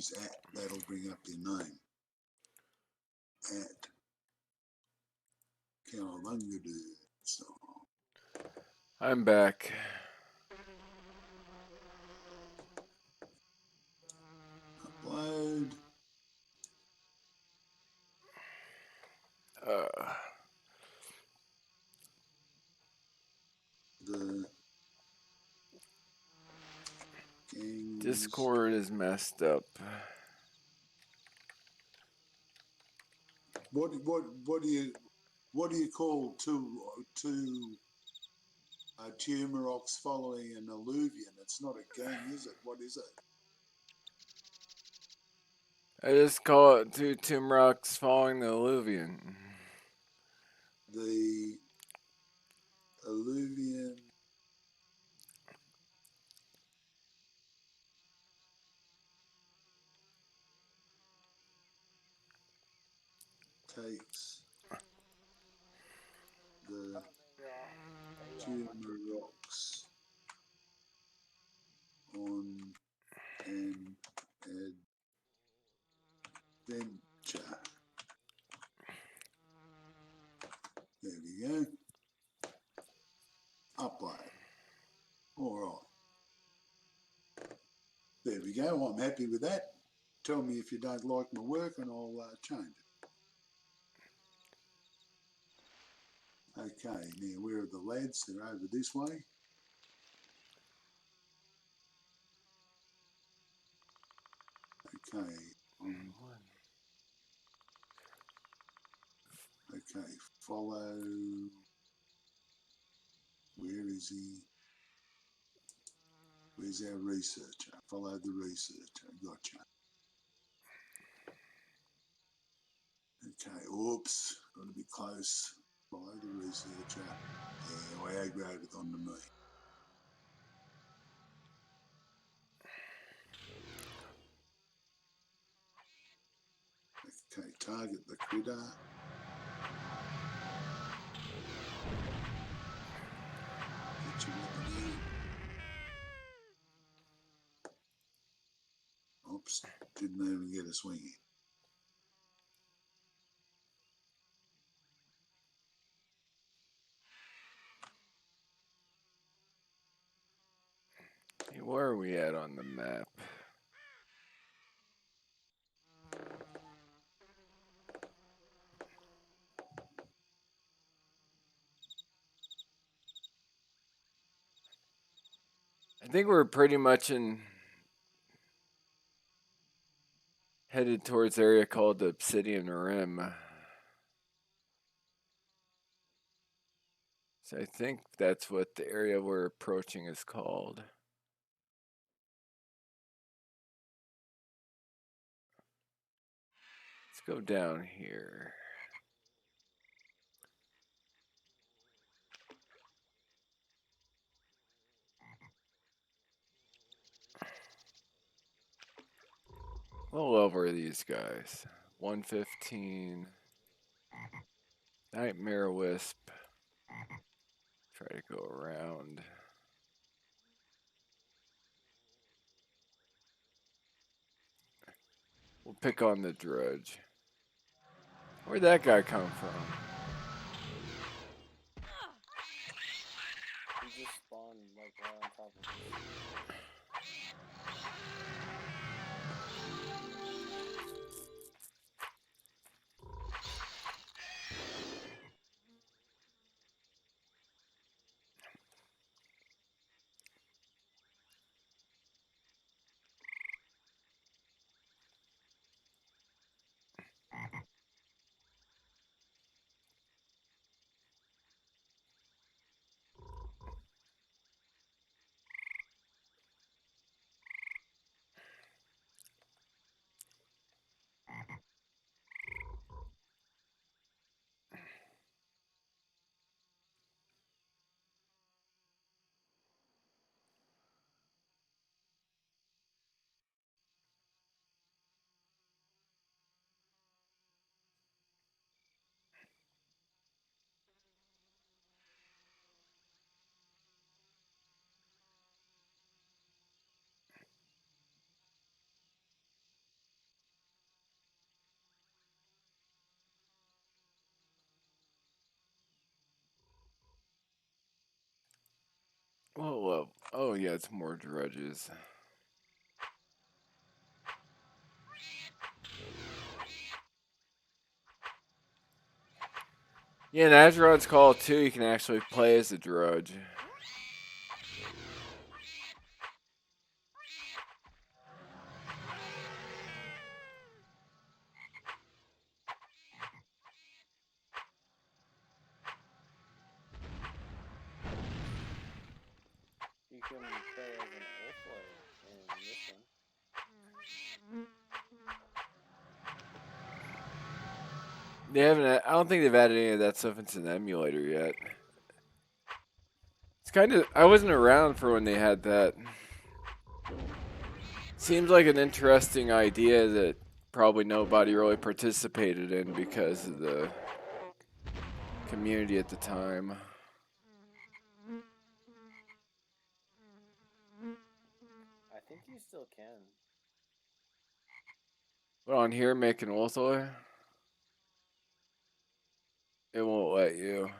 use at. That'll bring up your name. At Cowabunga. So I'm back. upload. The games. Discord is messed up. What do you call two Tumerox following an alluvion? It's not a gang, is it? What is it? I just call it two Tumrocks following the alluvion. The alluvion takes the Tumerox on an adventure. There we go. Upload. All right. There we go. I'm happy with that. Tell me if you don't like my work and I'll change it. Okay, now where are the lads? They're over this way. Okay. Okay, follow. Where is he? Where's our researcher? Follow the researcher. Gotcha. Okay, oops. Got to be close. Follow the researcher. Yeah, I aggroed it onto me. Okay, target the critter. Get your weapon in. Oops, didn't even get a swing in. Hey, where are we at on the map? I think we're pretty much headed towards the area called the Obsidian Rim. So I think that's what the area we're approaching is called. Let's go down here. We'll over these guys. 115. Nightmare Wisp. Try to go around. We'll pick on the Drudge. Where'd that guy come from? He just spawned like right on top of us. Oh yeah, it's more drudges. Yeah, in Asheron's Call 2, you can actually play as a drudge. You can play as an Ulthoid in this one. They haven't. I don't think they've added any of that stuff into an emulator yet. It's kind of. I wasn't around for when they had that. Seems like an interesting idea that probably nobody really participated in because of the community at the time. I think you still can. But on here, making Ulthoi, it won't let you.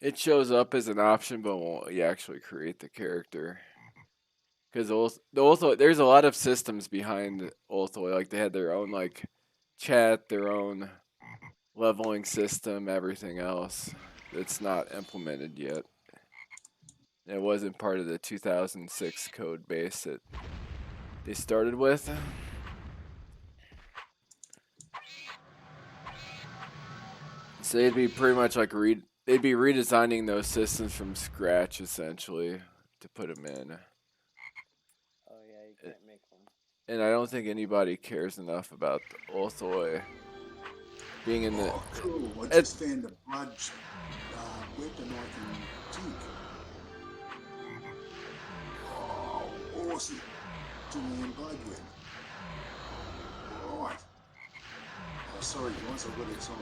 It shows up as an option, but won't let you actually create the character. Because the Ulthoi, there's a lot of systems behind Ulthoi. Like they had their own like chat, their own leveling system, everything else. It's not implemented yet. It wasn't part of the 2006 code base that they started with. So they'd be pretty much like they'd be redesigning those systems from scratch essentially to put them in. Oh yeah, you can't make them. And I don't think anybody cares enough about the Ulthoi being in the. Oh, cool. I just found a bludge weapon I can take. Oh, awesome. 2 million blade weapon. Right. Oh, sorry guys, I've got it on.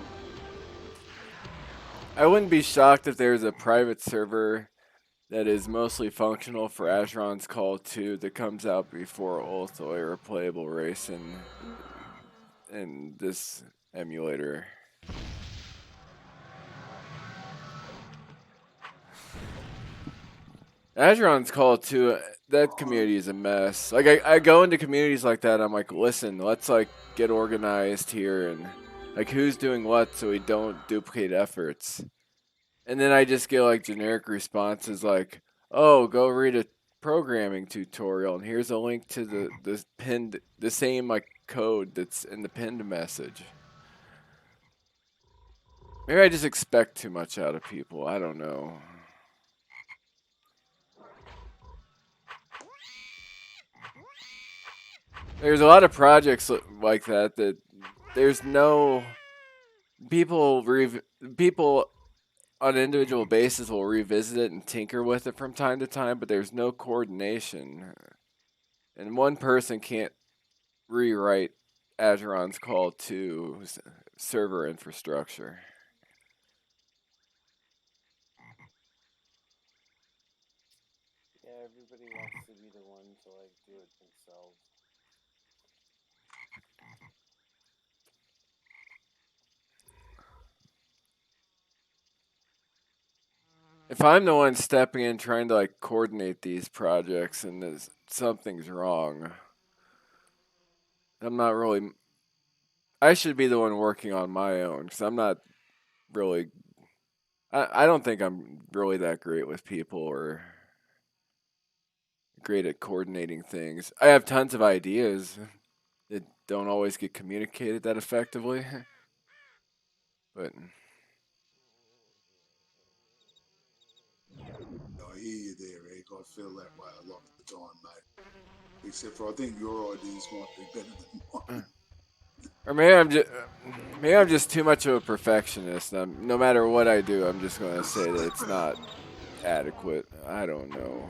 I wouldn't be shocked if there's a private server that is mostly functional for Asheron's Call 2 that comes out before Ulthoi or playable race in this emulator. Asheron's Call 2, that community is a mess. Like I go into communities like that, I'm like, listen, let's like get organized here and like who's doing what so we don't duplicate efforts. And then I just get like generic responses like, "Oh, go read a programming tutorial, and here's a link to the same like code that's in the pinned message." Maybe I just expect too much out of people. I don't know. There's a lot of projects like that there's no people on an individual basis will revisit it and tinker with it from time to time, but there's no coordination. And one person can't rewrite Asheron's Call to server infrastructure. Yeah, everybody wants to be the one to like do it themselves. If I'm the one stepping in trying to like coordinate these projects and something's wrong, I'm not really. I should be the one working on my own because I'm not really. I don't think I'm really that great with people or great at coordinating things. I have tons of ideas that don't always get communicated that effectively, but I hear you there, Egg. I feel that way a lot of the time, mate. Except for I think your ideas might be better than mine. or maybe I'm just too much of a perfectionist. No matter what I do, I'm just going to say that it's not adequate. I don't know.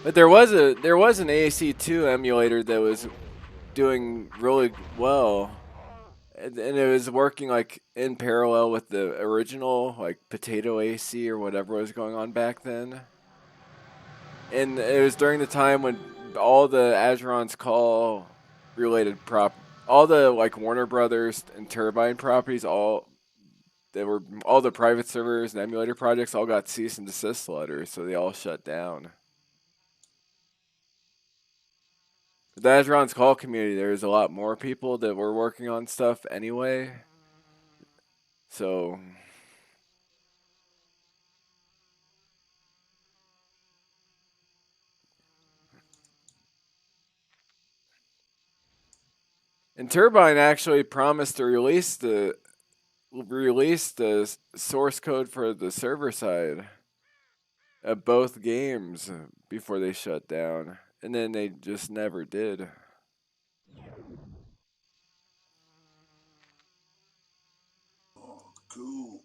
But there was an AAC2 emulator that was doing really well, and it was working like in parallel with the original like potato AC or whatever was going on back then. And it was during the time when all the Asheron's Call related all the like Warner Brothers and Turbine properties, all the private servers and emulator projects all got cease and desist letters, so they all shut down. The Asheron's Call community, there's a lot more people that were working on stuff anyway. So and Turbine actually promised to release the source code for the server side of both games before they shut down, and then they just never did. Oh, cool.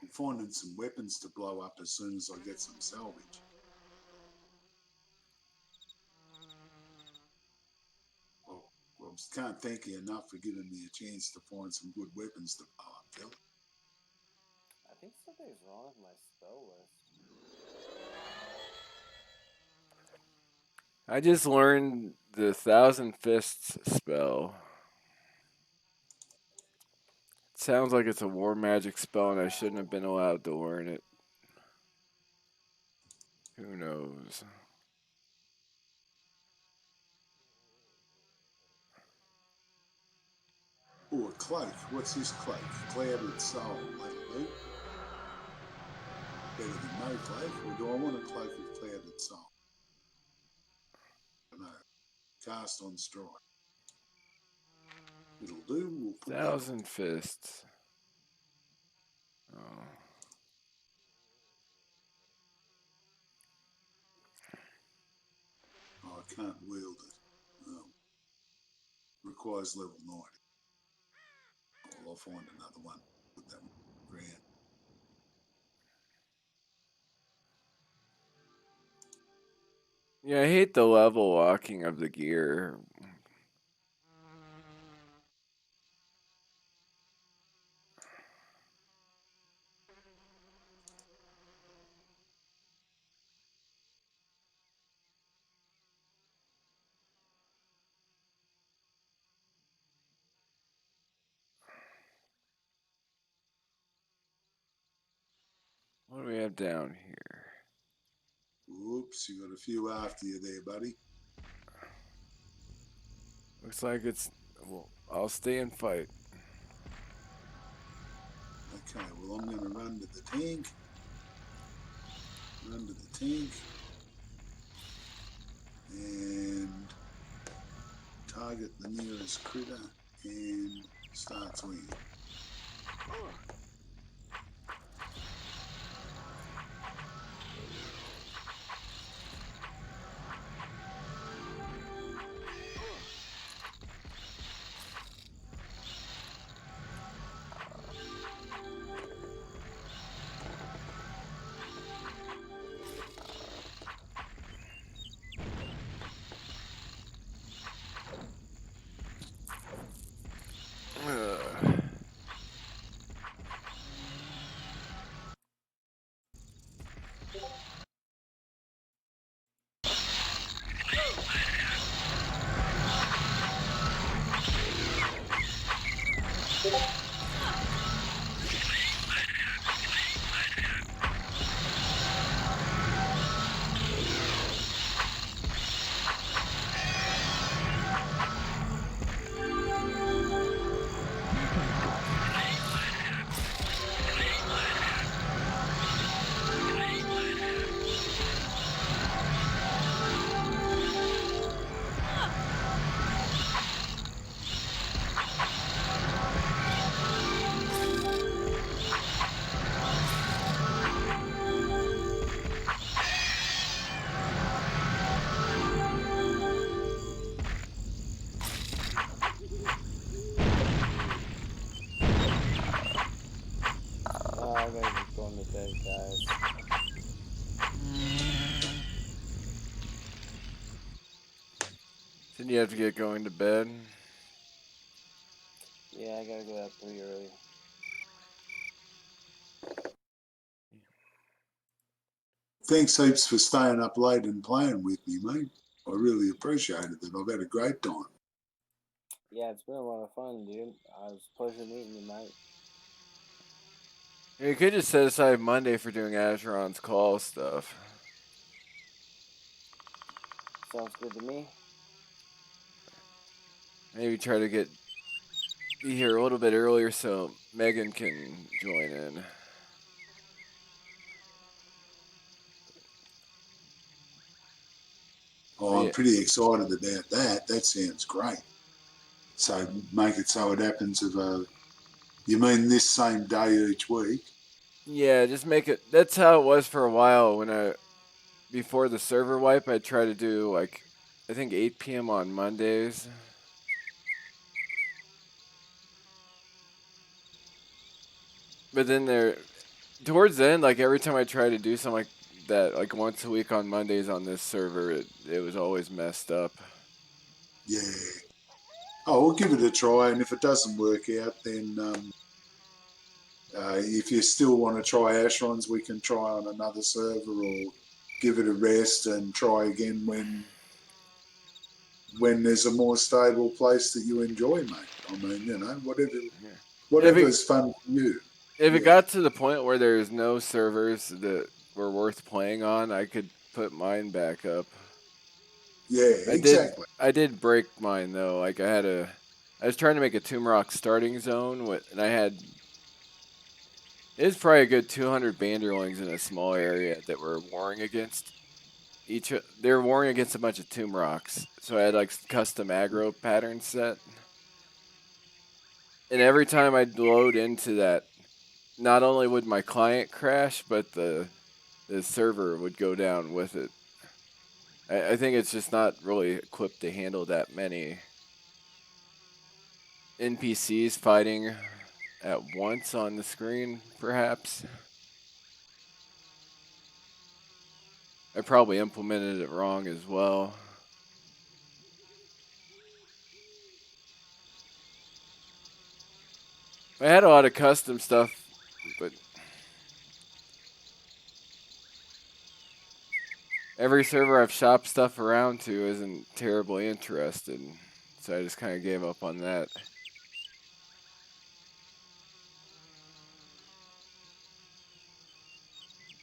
I'm finding some weapons to blow up as soon as I get some salvage. Well, can't thank you enough for giving me a chance to find some good weapons to blow up, Phil. I think something's wrong with my spell list. I just learned the Thousand Fists spell. It sounds like it's a war magic spell, and I shouldn't have been allowed to learn it. Who knows? Oh, a cloak. What's this cloak? Clouded soul. That'll do. Better than no cloak. Or do I want a cloak of clouded soul? No. Cast on strike. It'll do. We'll put Thousand Fists. Oh. Oh, I can't wield it. Requires level 90. Well, I'll find another one. Put that one around. Yeah, I hate the level locking of the gear. What do we have down here? Oops, you got a few after you there, buddy. Looks like it's. Well, I'll stay and fight. Okay, well, I'm going to run to the tank. Run to the tank. And target the nearest critter and start swinging. I gotta get going to bed, guys. Then you have to get going to bed. Yeah, I gotta go out pretty early. Thanks heaps for staying up late and playing with me, mate. I really appreciated it. I've had a great time. Yeah, it's been a lot of fun, dude. It was a pleasure meeting you, mate. You could just set aside Monday for doing Asheron's call stuff. Sounds good to me. Maybe try to be here a little bit earlier so Megan can join in. But Oh, I'm yeah, pretty excited about that. That sounds great. So make it so it happens you mean this same day each week? yeah, just make it. That's how it was for a while before the server wipe. I try to do like I think 8 p.m. on Mondays. But then towards the end, like every time I try to do something like that, like once a week on Mondays on this server, it was always messed up. Yeah. Oh, we'll give it a try, and if it doesn't work out, then if you still want to try Asherons, we can try on another server or give it a rest and try again when there's a more stable place that you enjoy, mate. I mean, Yeah. If it whatever's fun for you. if it Yeah, got to the point where there's no servers that were worth playing on, I could put mine back up. yeah, exactly. I did break mine though. Like I was trying to make a Tomb Rock starting zone, and it was probably a good 200 Banderlings in a small area that were warring against they were warring against a bunch of Tomb Rocks. So I had like custom aggro patterns set. And every time I'd load into that, not only would my client crash, but the server would go down with it. I think it's just not really equipped to handle that many NPCs fighting at once on the screen, perhaps. I probably implemented it wrong as well. I had a lot of custom stuff, but every server I've shopped stuff around to isn't terribly interested. So I just kind of gave up on that.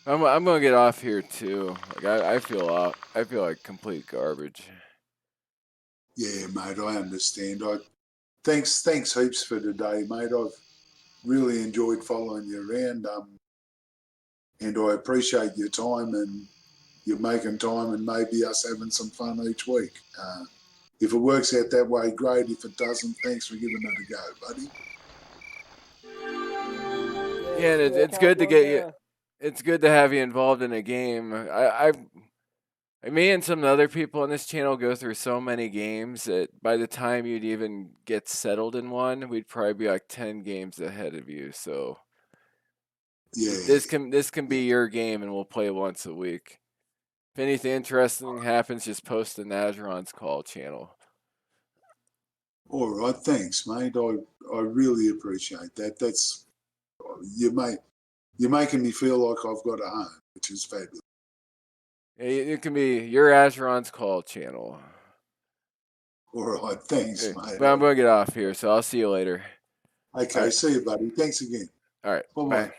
I'm gonna get off here too. Like I feel like complete garbage. Yeah, mate, I understand. Thanks heaps for today, mate. I've really enjoyed following you around, and I appreciate your time and you making time and maybe us having some fun each week. If it works out that way, great. If it doesn't, thanks for giving it a go, buddy. Yeah, Yeah, and see you at it's good to get you. California. It's good to have you involved in a game. Me and some other people on this channel go through so many games that by the time you'd even get settled in one, we'd probably be like 10 games ahead of you. So Yeah, this can yeah. be your game, and we'll play once a week. If anything interesting happens, just post the Nazaron's Call channel. All right, thanks, mate. I really appreciate that. That's you mate. You're making me feel like I've got a home, which is fabulous. It can be your Azeron's Call channel. All right, thanks, Okay, mate. but I'm going to get off here, so I'll see you later. All Okay, right. see you, buddy. Thanks again. All right. Bye bye. Bye.